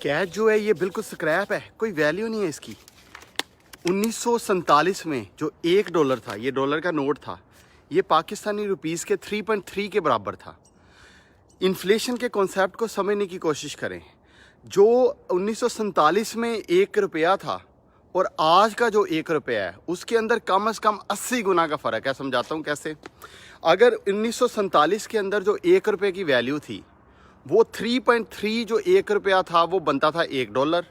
Cash जो है ये बिल्कुल स्क्रैप है, कोई वैल्यू नहीं है इसकी। 1947 में जो $1 था, ये डॉलर का नोट था, ये पाकिस्तानी रुपीस के 3.3 के बराबर था। इन्फ्लेशन के कॉन्सेप्ट को समझने की कोशिश करें। जो 1947 में ₹1 था और आज का जो ₹1 है उसके अंदर कम से कम 80 गुना का फ़र्क है। समझाता हूँ कैसे। अगर 1947 के अंदर जो ₹1 की वैल्यू थी वो 3.3 जो ₹1 था वो बनता था $1।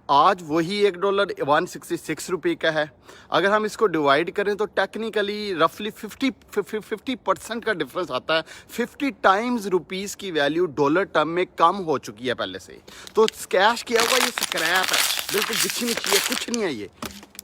आज वही $1 166 रुपये का है। अगर हम इसको डिवाइड करें तो टेक्निकली रफली 50% का डिफरेंस आता है। 50 टाइम्स रुपीस की वैल्यू डॉलर टर्म में कम हो चुकी है पहले से। तो कैश क्या होगा, ये स्क्रैप है, बिल्कुल दिखी नहीं चाहिए, कुछ नहीं है ये।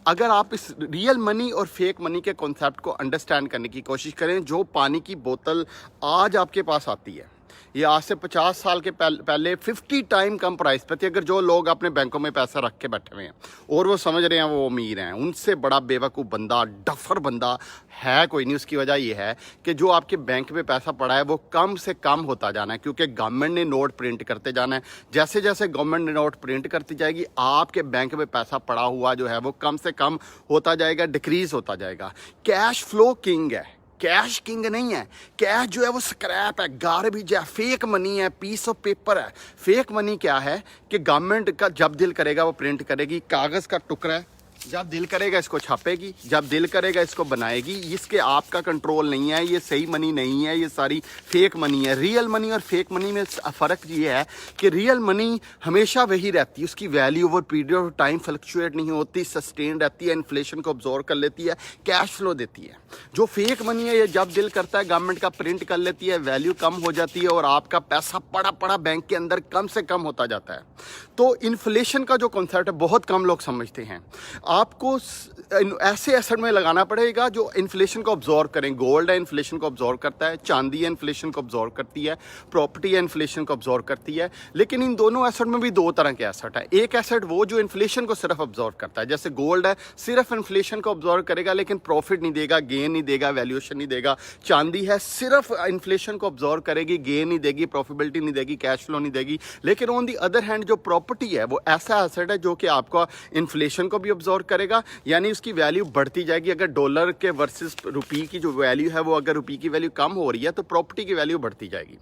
अगर आप इस रियल मनी और फेक मनी के कॉन्सेप्ट को अंडरस्टैंड करने की कोशिश करें, जो पानी की बोतल आज आपके पास आती है ये आज से 50 साल के पहले 50 टाइम कम प्राइस पे थी। अगर जो लोग अपने बैंकों में पैसा रख के बैठे हुए हैं और वो समझ रहे हैं वो अमीर हैं, उनसे बड़ा बेवकूफ़ बंदा, डफर बंदा है कोई नहीं। उसकी वजह ये है कि जो आपके बैंक में पैसा पड़ा है वो कम से कम होता जाना है, क्योंकि गवर्नमेंट ने नोट प्रिंट करते जाना है। जैसे जैसे गवर्नमेंट ने नोट प्रिंट करती जाएगी आपके बैंक में पैसा पड़ा हुआ जो है वो कम से कम होता जाएगा, डिक्रीज होता जाएगा। कैश फ्लो किंग है, कैश किंग नहीं है। कैश जो है वो स्क्रैप है, गार्बेज है, फेक मनी है, पीस ऑफ पेपर है। फेक मनी क्या है कि गवर्नमेंट का जब दिल करेगा वो प्रिंट करेगी, कागज़ का टुकड़ा है, जब दिल करेगा इसको छापेगी, जब दिल करेगा इसको बनाएगी। इसके आपका कंट्रोल नहीं है, ये सही मनी नहीं है, ये सारी फेक मनी है। रियल मनी और फेक मनी में फ़र्क ये है कि रियल मनी हमेशा वही रहती है, उसकी value over period of time fluctuate नहीं होती, सस्टेन रहती है, इन्फ्लेशन को ऑब्जॉर्व कर लेती है, कैश फ्लो देती है। जो फेक मनी है ये जब दिल करता है गवर्नमेंट का प्रिंट कर लेती है, वैल्यू कम हो जाती है और आपका पैसा पड़ा पड़ा बैंक के अंदर कम से कम होता जाता है। तो इन्फ्लेशन का जो कॉन्सेप्ट है बहुत कम लोग समझते हैं। आपको ऐसे एसेट में लगाना पड़ेगा जो इन्फ्लेशन को ऑब्जॉर्व करें। गोल्ड है, इन्फ्लेशन को ऑब्जॉर्व करता है, चांदी है, इन्फ्लेशन को ऑब्जॉर्व करती है, प्रॉपर्टी है, इन्फ्लेशन को ऑब्जॉर्व करती है। लेकिन इन दोनों एसेट में भी दो तरह के एसेट है। एक एसेट वो जो इन्फ्लेशन को सिर्फ ऑब्जॉर्व करता है, जैसे गोल्ड है, सिर्फ इन्फ्लेशन को ऑब्जॉर्व करेगा लेकिन प्रॉफिट नहीं देगा, गेन नहीं देगा, वैल्यूएशन नहीं देगा। चांदी है, सिर्फ इन्फ्लेशन को ऑब्जॉर्व करेगी, गेन नहीं देगी, प्रॉफिटेबिलिटी नहीं देगी, कैश फ्लो नहीं देगी। लेकिन ऑन दी अदर हैंड जो प्रॉपर्टी है वो ऐसा एसेट है जो कि आपका इन्फ्लेशन को भी ऑब्जॉर्व करेगा, यानी उसकी वैल्यू बढ़ती जाएगी। अगर डॉलर के वर्सेस रुपी की जो वैल्यू है वो अगर रुपी की वैल्यू कम हो रही है तो प्रॉपर्टी की वैल्यू बढ़ती जाएगी।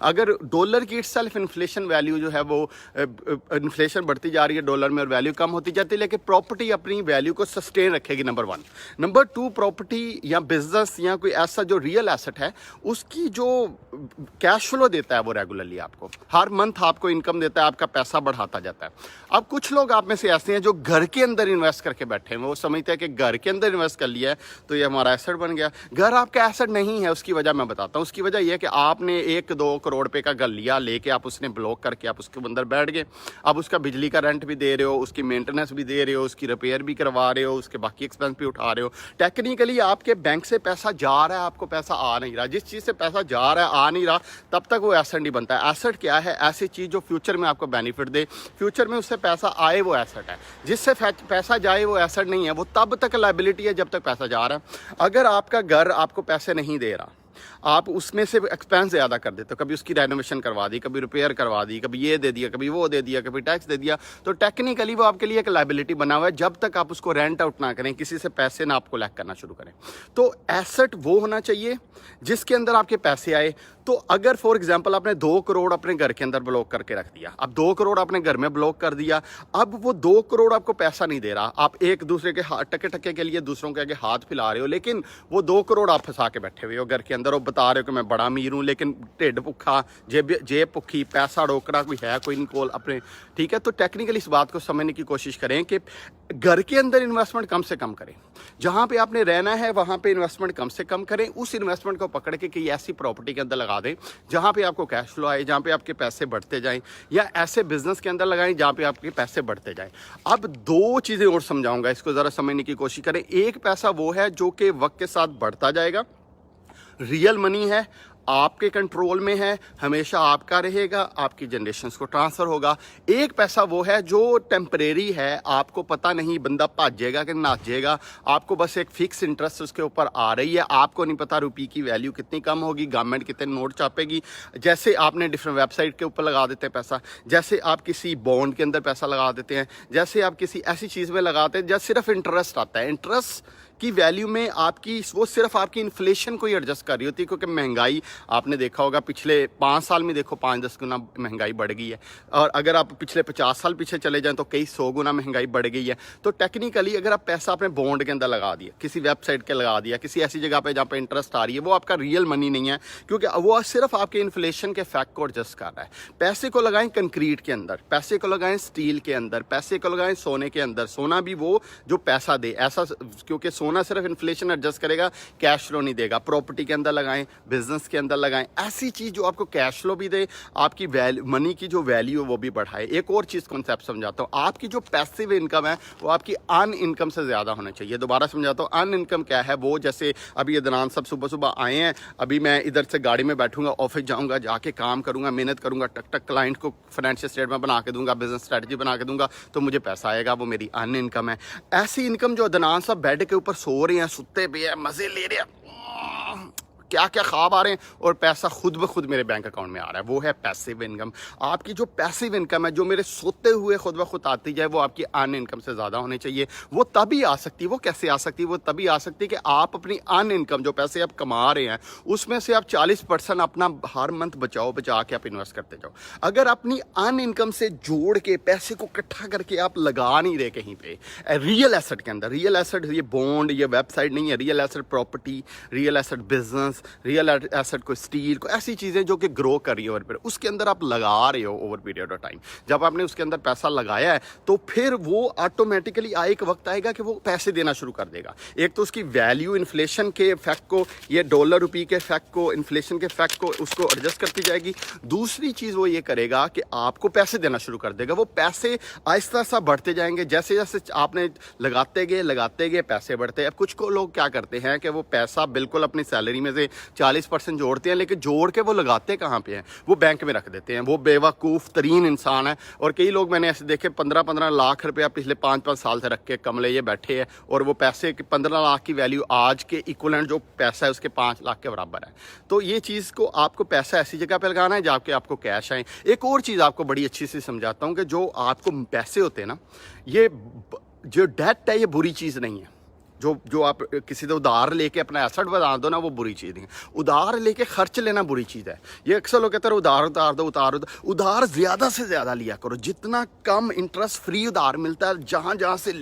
अगर डॉलर की इटसेल्फ इन्फ्लेशन वैल्यू जो है वो इन्फ्लेशन बढ़ती जा रही है डॉलर में और वैल्यू कम होती जाती है, लेकिन प्रॉपर्टी अपनी वैल्यू को सस्टेन रखेगी, नंबर 1। नंबर 2, प्रॉपर्टी या बिजनेस या कोई ऐसा जो रियल एसेट है उसकी जो कैश फ्लो देता है वो रेगुलरली आपको हर मंथ आपको इनकम देता है, आपका पैसा बढ़ाता जाता है। अब कुछ लोग आप में से ऐसे हैं जो घर के अंदर इन्वेस्ट करके बैठे हैं, वो समझते हैं कि घर के अंदर इन्वेस्ट कर लिया है तो ये हमारा एसेट बन गया। घर आपका एसेट नहीं है, उसकी वजह मैं बताता हूँ। उसकी वजह यह है कि आपने 1-2 करोड़ रुपए का घर लिया, लेके आप उसने ब्लॉक करके आप उसके अंदर बैठ गए। अब उसका बिजली का रेंट भी दे रहे हो, उसकी मेंटेनेंस भी दे रहे हो, उसकी रिपेयर भी करवा रहे हो, उसके बाकी एक्सपेंस भी उठा रहे हो। टेक्निकली आपके बैंक से पैसा जा रहा है, आपको पैसा आ नहीं रहा। जिस चीज़ से पैसा जा रहा है आ नहीं रहा, तब तक वो एसेट नहीं बनता है। एसेट क्या है? ऐसी चीज़ जो फ्यूचर में आपको बेनिफिट दे, फ्यूचर में उससे पैसा आए वो एसेट है। जिससे पैसा जाए वो एसेट नहीं है, वो तब तक लायबिलिटी है जब तक पैसा जा रहा है। अगर आपका घर आपको पैसे नहीं दे रहा, आप उसमें से एक्सपेंस ज़्यादा कर देते हो, कभी उसकी रेनोवेशन करवा दी, कभी रिपेयर करवा दी, कभी ये दे दिया, कभी वो दे दिया, कभी टैक्स दे दिया, तो टेक्निकली वो आपके लिए एक लायबिलिटी बना हुआ है जब तक आप उसको रेंट आउट ना करें, किसी से पैसे ना आपको लैक करना शुरू करें। तो एसेट वो होना चाहिए जिसके अंदर आपके पैसे आए। तो अगर फॉर एग्जांपल आपने 2 करोड़ अपने घर के अंदर ब्लॉक करके रख दिया, अब 2 करोड़ आपने घर में ब्लॉक कर दिया, अब वो 2 करोड़ आपको पैसा नहीं दे रहा, आप एक दूसरे के टके टके के लिए दूसरों के आगे हाथ फैला रहे हो, लेकिन वो 2 करोड़ आप फंसा के बैठे हुए हो घर के अंदर और बता रहे हो कि मैं बड़ा अमीर हूँ, लेकिन ढिड भुखा, जेब भुखी, पैसा रोकना कोई है कोई नहीं कोल अपने। ठीक है, तो टेक्निकली इस बात को समझने की कोशिश करें कि घर के अंदर इन्वेस्टमेंट कम से कम करें, जहाँ पे आपने रहना है वहाँ पे इन्वेस्टमेंट कम से कम करें। उस इन्वेस्टमेंट को पकड़ के कहीं ऐसी प्रॉपर्टी के अंदर लगा दें जहाँ पे आपको कैश फ्लो आए, जहाँ पे आपके पैसे बढ़ते जाएं, या ऐसे बिजनेस के अंदर लगाएं जहाँ पे आपके पैसे बढ़ते जाएं। अब 2 चीज़ें और समझाऊंगा, इसको ज़रा समझने की कोशिश करें। एक पैसा वो है जो कि वक्त के साथ बढ़ता जाएगा, रियल मनी है, आपके कंट्रोल में है, हमेशा आपका रहेगा, आपकी जनरेशन्स को ट्रांसफ़र होगा। एक पैसा वो है जो टेम्परेरी है, आपको पता नहीं बंदा भाजेगा कि नाचेगा, आपको बस एक फिक्स इंटरेस्ट उसके ऊपर आ रही है, आपको नहीं पता रुपये की वैल्यू कितनी कम होगी, गवर्नमेंट कितने नोट छापेगी। जैसे आपने डिफरेंट वेबसाइट के ऊपर लगा देते हैं पैसा, जैसे आप किसी बॉन्ड के अंदर पैसा लगा देते हैं, जैसे आप किसी ऐसी चीज़ में लगाते हैं जहाँ सिर्फ इंटरेस्ट आता है। इंटरेस्ट की वैल्यू में आपकी वो सिर्फ आपकी इन्फ्लेशन को ही एडजस्ट कर रही होती है, क्योंकि महंगाई आपने देखा होगा पिछले 5 साल में देखो 5-10 गुना महंगाई बढ़ गई है, और अगर आप पिछले 50 साल पीछे चले जाएं तो कई 100 गुना महंगाई बढ़ गई है। तो टेक्निकली अगर आप पैसा अपने बॉन्ड के अंदर लगा दिया, किसी वेबसाइट के लगा दिया, किसी ऐसी जगह पे जहाँ पे इंटरेस्ट आ रही है, वो आपका रियल मनी नहीं है, क्योंकि वो सिर्फ आपके इन्फ्लेशन के फैक्ट को एडजस्ट कर रहा है। पैसे को लगाएं कंक्रीट के अंदर, पैसे को लगाएं स्टील के अंदर, पैसे को लगाएं सोने के अंदर, सोना भी वो जो पैसा दे, ऐसा, क्योंकि सोना सिर्फ इन्फ्लेशन एडजस्ट करेगा, कैश फ्लो नहीं देगा। प्रॉपर्टी के अंदर लगाएं, बिजनेस के अंदर लगाएं, ऐसी चीज जो आपको कैश फ्लो भी दे, आपकी वैल्यू, मनी की जो वैल्यू है वो भी बढ़ाए। एक और चीज कॉन्सेप्ट समझाता हूं, आपकी जो पैसिव इनकम है वो आपकी अर्न इनकम से ज्यादा होना चाहिए। दोबारा समझाता हूं, अर्न इनकम क्या है? वो जैसे अभी अदनान सब सुबह सुबह आए हैं, अभी मैं इधर से गाड़ी में बैठूंगा, ऑफिस जाऊंगा, जाके काम करूंगा, मेहनत करूंगा, टक टक क्लाइंट को फाइनेंशियल स्टेटमेंट बना के दूंगा, बिजनेस स्ट्रेटजी बना के दूंगा, तो मुझे पैसा आएगा, वो मेरी अर्न इनकम है। ऐसी इनकम जो अदनान सब बेड के ऊपर सो रहे हैं, सुते पे है, मजे ले रहे हैं, क्या क्या ख्वाब आ रहे हैं, और पैसा खुद ब खुद मेरे बैंक अकाउंट में आ रहा है, वो है पैसिव इनकम। आपकी जो पैसिव इनकम है, जो मेरे सोते हुए खुद ब खुद आती जाए, वो आपकी अर्न इनकम से ज़्यादा होनी चाहिए। वो तभी आ सकती है, वो कैसे आ सकती है? वो तभी आ सकती है कि आप अपनी अर्न इनकम, जो पैसे आप कमा रहे हैं, उसमें से आप 40% अपना हर मंथ बचा के आप इन्वेस्ट करते जाओ। अगर अपनी अर्न इनकम से जोड़ के पैसे को इकट्ठा करके आप लगा नहीं रहे कहीं पे रियल एसेट के अंदर, रियल एसेट ये बॉन्ड, ये वेबसाइट नहीं है, real asset property, real asset business, real asset को स्टील को, ऐसी चीज़ें जो कि ग्रो कर रही है ओवर पीरियड, उसके अंदर आप लगा रहे हो ओवर पीरियड ऑफ टाइम। जब आपने उसके अंदर पैसा लगाया है तो फिर वो ऑटोमेटिकली एक वक्त आएगा कि वो पैसे देना शुरू कर देगा। एक तो उसकी वैल्यू इन्फ्लेशन के इफेक्ट को, ये डॉलर रुपये के इफेक्ट को, इन्फ्लेशन के इफेक्ट को, उसको एडजस्ट करती जाएगी। दूसरी चीज़ वो ये करेगा कि आपको पैसे देना शुरू कर देगा। वो पैसे आहिस्ता आहिस्ता बढ़ते जाएंगे, जैसे जैसे आपने लगाते गए पैसे बढ़ते। अब कुछ को लोग क्या करते हैं कि वो पैसा बिल्कुल अपनी सैलरी में से 40% जोड़ते हैं, लेकिन जोड़ के वो लगाते कहाँ पे हैं? वो बैंक में रख देते हैं। वो बेवकूफ़ तरीन इंसान है। और कई लोग मैंने ऐसे देखे 15-15 लाख रुपया पिछले 5-5 साल से रख के कमले ये बैठे हैं, और वो पैसे 15 लाख की वैल्यू आज के इक्वलेंट जो पैसा है उसके 5 लाख के बराबर है। तो ये चीज़ को आपको पैसा ऐसी जगह पे लगाना है जहाँ के आपको कैश आए। एक और चीज़ आपको बड़ी अच्छी से समझाता हूँ कि जो आपको पैसे होते हैं ना, ये जो डेट है ये बुरी चीज़ नहीं है। जो आप किसी से उधार लेके अपना एसेट बना दो ना, वो बुरी चीज़ नहीं है। उधार लेके खर्च लेना बुरी चीज़ है। ये अक्सर लोग कहते हैं उधार ज़्यादा से ज़्यादा लिया करो। जितना कम इंटरेस्ट फ्री उधार मिलता है, जहाँ से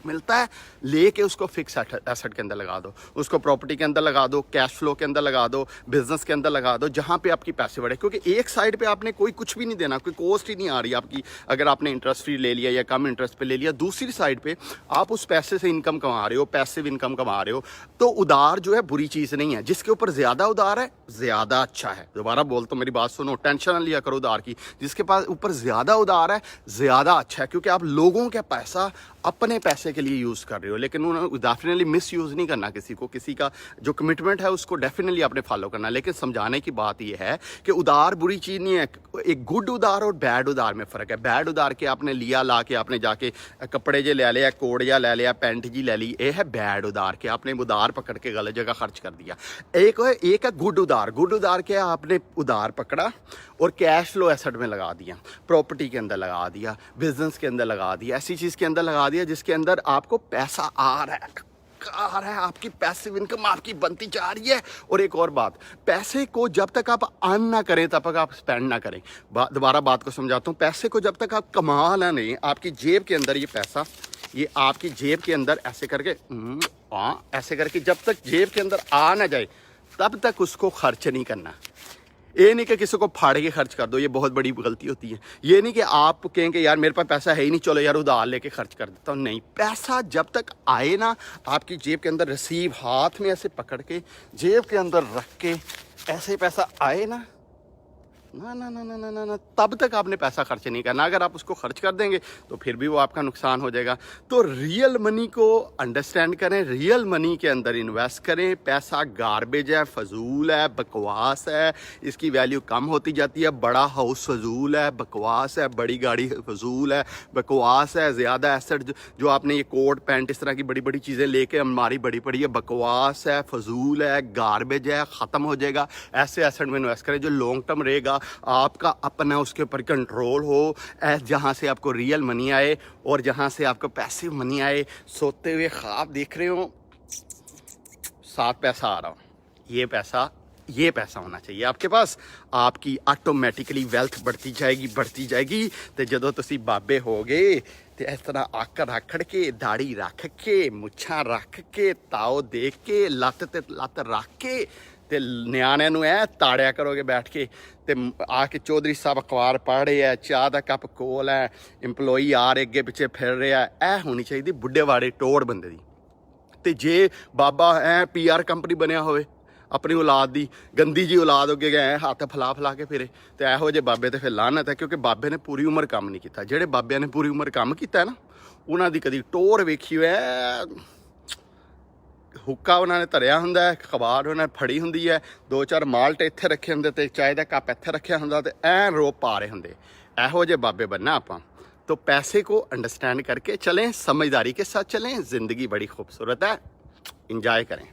मिलता है, लेके उसको फिक्स एसेट के अंदर लगा दो, उसको प्रॉपर्टी के अंदर लगा दो, कैश फ्लो के अंदर लगा दो, बिजनेस के अंदर लगा दो, जहाँ पे आपकी पैसे बढ़े। क्योंकि एक साइड पे आपने कोई कुछ भी नहीं देना, कोई कॉस्ट ही नहीं आ रही आपकी, अगर आपने इंटरेस्ट फ्री ले लिया या कम इंटरेस्ट पे ले लिया। दूसरी साइड पे आप उस पैसे से इनकम कमा रहे हो, पैसिव इनकम कमा रहे हो। तो उधार जो है बुरी चीज़ नहीं है। जिसके ऊपर ज़्यादा उधार है ज़्यादा अच्छा है। दोबारा बोलता हूँ, मेरी बात सुनो, टेंशन न लिया करो उधार की। जिसके पास ऊपर ज़्यादा उधार है ज़्यादा अच्छा है, क्योंकि आप लोगों का पैसा अपने पैसे के लिए यूज़ कर रहे हो। लेकिन उन्होंने डेफिनेटली मिस यूज़ नहीं करना किसी को, किसी का जो कमिटमेंट है उसको डेफिनेटली आपने फॉलो करना। लेकिन समझाने की बात यह है कि उधार बुरी चीज़ नहीं है। एक गुड उधार और बैड उधार में फ़र्क है। बैड उधार के आपने लिया, ला के आपने जाके कपड़े जे ले लिया, कोट जा ले लिया, पैंट जी ले ली, ये है बैड उधार के आपने उधार पकड़ के गलत जगह खर्च कर दिया। एक है गुड उधार। गुड उधार के आपने उधार पकड़ा और कैश फ्लो एसेट में लगा दिया, प्रॉपर्टी के अंदर लगा दिया, बिजनेस के अंदर लगा दिया, ऐसी चीज़ के अंदर लगा दिया जिसके अंदर आपको पैसा आ रहा है, आपकी पैसिव इनकम आपकी बनती जा रही है। और एक और बात, पैसे को जब तक आप अर्न ना करें तब तक आप स्पेंड ना करें। दोबारा बात को समझाता हूँ, पैसे को जब तक आप कमा ना लें, आपकी जेब के अंदर ये पैसा, ये आपकी जेब के अंदर ऐसे करके ऐसे करके जब तक जेब के अंदर आ ना जाए तब तक उसको खर्च नहीं करना। ये नहीं कि किसी को फाड़ के खर्च कर दो, ये बहुत बड़ी गलती होती है। ये नहीं कि आप कहेंगे यार मेरे पास पैसा है ही नहीं, चलो यार उधार लेके खर्च कर देता हूँ। नहीं, पैसा जब तक आए ना, आपकी जेब के अंदर रिसीव हाथ में ऐसे पकड़ के जेब के अंदर रख के ऐसे पैसा आए ना, ना ना ना ना ना ना ना, तब तक आपने पैसा खर्च नहीं करना। अगर आप उसको खर्च कर देंगे तो फिर भी वो आपका नुकसान हो जाएगा। तो रियल मनी को अंडरस्टैंड करें, रियल मनी के अंदर इन्वेस्ट करें। पैसा गार्बेज है, फजूल है, बकवास है, इसकी वैल्यू कम होती जाती है। बड़ा हाउस फजूल है, बकवास है, बड़ी गाड़ी फजूल है, बकवास है। ज़्यादा एसेट जो आपने ये कोट पैंट इस तरह की बड़ी बड़ी चीज़ें लेके अलमारी बड़ी पड़ी है, बकवास है, फजूल है, गार्बेज है, ख़त्म हो जाएगा। ऐसे एसेट में इन्वेस्ट करें जो लॉन्ग टर्म रहेगा, आपका अपना उसके ऊपर कंट्रोल हो, जहाँ से आपको रियल मनी आए और जहाँ से आपको पैसिव मनी आए। सोते हुए ख्वाब देख रहे हो, 7 पैसा आ रहा हो, ये पैसा होना चाहिए आपके पास। आपकी ऑटोमेटिकली वेल्थ बढ़ती जाएगी। तो ਜਦੋਂ ਤੁਸੀਂ ਬਾਬੇ ਹੋਗੇ ਤੇ ਇਸ ਤਰ੍ਹਾਂ ਆਕਰ ਰੱਖ ਕੇ, ਦਾੜੀ ਰੱਖ ਕੇ, ਮੁੱਛਾਂ ਰੱਖ ਕੇ, ਤਾਓ ਦੇਖ ਕੇ, ਲੱਤ ਤੇ ਲੱਤ ਰੱਖ ਕੇ ਤੇ ਨਿਆਣਿਆਂ ਨੂੰ ਐ ਤਾੜਿਆ ਕਰੋਗੇ ਬੈਠ ਕੇ। ਤੇ ਆ ਕੇ ਚੌਧਰੀ ਸਾਹਿਬ ਅਖਬਾਰ ਪੜ੍ਹ ਰਹੇ ਆ, ਚਾਹ ਦਾ ਕੱਪ ਕੋਲ ਹੈ, ਇੰਪਲੋਈ ਆ ਰਹੇ ਅੱਗੇ ਪਿੱਛੇ ਫਿਰ ਰਿਹਾ। ਇਹ ਹੋਣੀ ਚਾਹੀਦੀ ਬੁੱਢੇ ਵਾੜੇ ਟੋੜ ਬੰਦੇ ਦੀ। ਤੇ ਜੇ ਬਾਬਾ ਐ PR ਕੰਪਨੀ ਬਣਿਆ ਹੋਵੇ, ਆਪਣੀ ਔਲਾਦ ਦੀ ਗੰਦੀ ਜੀ ਔਲਾਦ ਅੱਗੇ ਗਏ ਹੱਥ ਫਲਾ ਕੇ ਫਿਰੇ, ਤੇ ਇਹੋ ਜਿਹੇ ਬਾਬੇ ਤੇ ਫਿਰ ਲਾਹਨਤ ਹੈ। ਕਿਉਂਕਿ ਬਾਬੇ ਨੇ ਪੂਰੀ ਉਮਰ ਕੰਮ ਨਹੀਂ ਕੀਤਾ। ਜਿਹੜੇ ਬਾਬਿਆਂ ਨੇ ਪੂਰੀ ਉਮਰ ਕੰਮ ਕੀਤਾ ਨਾ, ਉਹਨਾਂ ਦੀ ਕਦੀ ਟੋਰ ਵੇਖੀ ਹੋਇਆ। ਹੁੱਕਾ ਉਹਨਾਂ ਨੇ ਧਰਿਆ ਹੁੰਦਾ ਹੈ, ਅਖਬਾਰ ਉਹਨਾਂ ਨੇ ਫੜੀ ਹੁੰਦੀ ਹੈ, 2-4 ਮਾਲਟ ਇੱਥੇ ਰੱਖੇ ਹੁੰਦੇ ਤੇ ਚਾਹ ਦਾ ਕੱਪ ਇੱਥੇ ਰੱਖਿਆ ਹੁੰਦਾ ਤੇ ਐਨ ਰੋਪ ਪਾ ਰਹੇ ਹੁੰਦੇ। ਇਹੋ ਜਿਹੇ ਬਾਬੇ बनना ਆਪਾਂ। तो पैसे को अंडरस्टैंड करके चलें, समझदारी के साथ चलें। ज़िंदगी बड़ी खूबसूरत है, इंजॉय करें।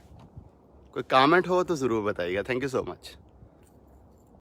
कोई कमेंट हो तो ज़रूर बताइएगा। Thank you so much.